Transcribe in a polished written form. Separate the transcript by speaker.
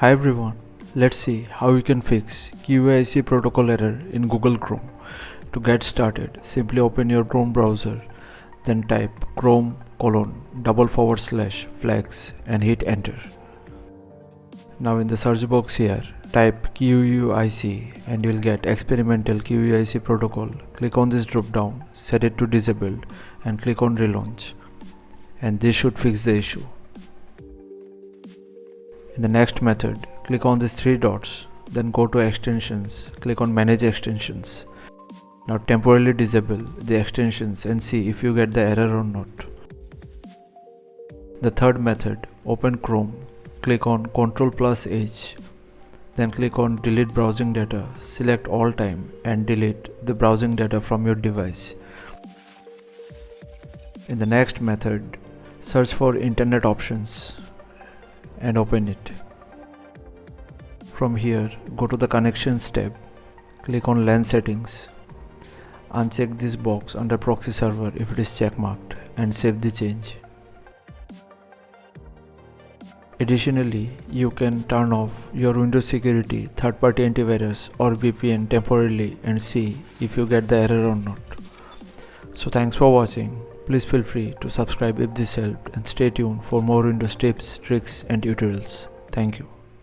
Speaker 1: Hi everyone, let's see how you can fix QUIC protocol error in Google Chrome. To get started, simply open your Chrome browser, then type chrome://flags and hit enter. Now in the search box here, type QUIC and you'll get experimental QUIC protocol. Click on this drop down, set it to disabled and click on relaunch. And this should fix the issue. In the next method, click on these three dots, then go to extensions, click on manage extensions. Now temporarily disable the extensions and see if you get the error or not. The third method, open Chrome, click on Ctrl+H, then click on delete browsing data, select all time and delete the browsing data from your device. In the next method, search for internet options and open it. From here, go to the connections tab, click on LAN settings, uncheck this box under proxy server if it is checkmarked and save the change. Additionally, you can turn off your Windows security, third-party antivirus or VPN temporarily and see if you get the error or not. So thanks for watching. Please feel free to subscribe if this helped and stay tuned for more Windows tips, tricks and tutorials. Thank you.